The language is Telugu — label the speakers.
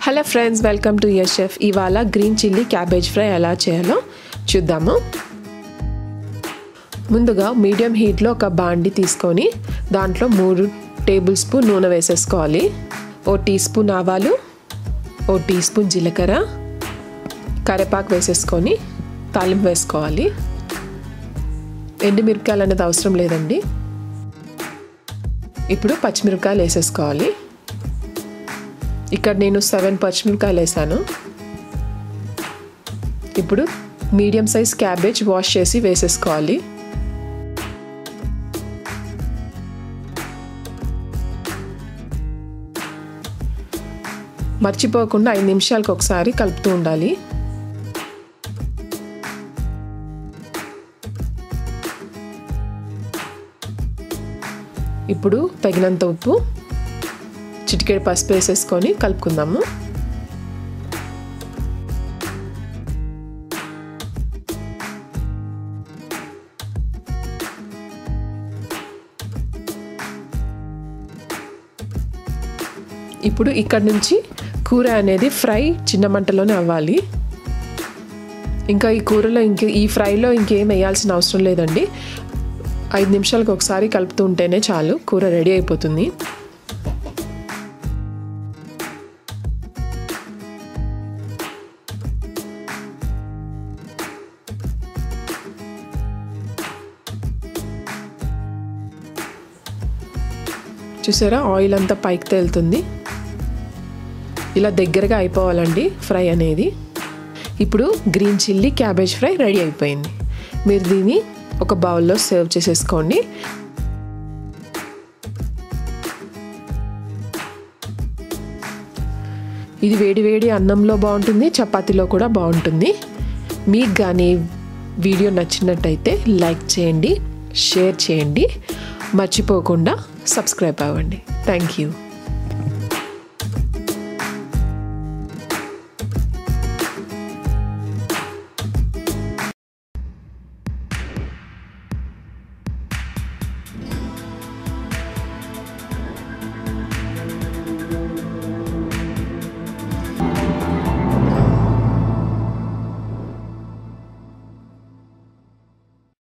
Speaker 1: Hello friends, welcome to your chef. ఇవాళ గ్రీన్ చిల్లీ క్యాబేజ్ ఫ్రై ఎలా చేయాలో చూద్దాము. ముందుగా మీడియం హీట్లో ఒక బాండి తీసుకొని దాంట్లో 3 టేబుల్ స్పూన్ నూనె వేసేసుకోవాలి. 1 టీ స్పూన్ ఆవాలు, 1 టీ స్పూన్ జీలకర్ర, కరివేపాకు వేసేసుకొని తాలింపు వేసుకోవాలి. ఎండుమిరపకాయలు అనేది అవసరం లేదండి. ఇప్పుడు పచ్చిమిరపకాయలు వేసేసుకోవాలి. ఇక్కడ నేను 7 పచ్చిమిరపకాయలు వేసాను. ఇప్పుడు మీడియం సైజ్ క్యాబేజ్ వాష్ చేసి వేసేసుకోవాలి. మర్చిపోకుండా 5 నిమిషాలకు ఒకసారి కలుపుతూ ఉండాలి. ఇప్పుడు తగినంత ఉప్పు, చిటికెడు పసుపు వేసేసుకొని కలుపుకుందాము. ఇప్పుడు ఇక్కడ నుంచి కూర అనేది ఫ్రై చిన్న మంటలోనే అవ్వాలి. ఇంకా ఈ కూరలో ఈ ఫ్రైలో ఇంకేం వేయాల్సిన అవసరం లేదండి. 5 నిమిషాలకు ఒకసారి కలుపుతూ ఉంటేనే చాలు, కూర రెడీ అయిపోతుంది. చూసారా, ఆయిల్ అంతా పైకి తేలుతుంది. ఇలా దగ్గరగా అయిపోవాలండి ఫ్రై అనేది. ఇప్పుడు green chilli cabbage fry ready అయిపోయింది. మీరు దీన్ని ఒక బౌల్లో సర్వ్ చేసేసుకోండి. ఇది వేడి వేడి అన్నంలో బాగుంటుంది, చపాతీలో కూడా బాగుంటుంది. మీకు కానీ వీడియో నచ్చినట్టయితే లైక్ చేయండి, షేర్ చేయండి, మర్చిపోకుండా సబ్స్క్రైబ్ అవ్వండి. Thank you.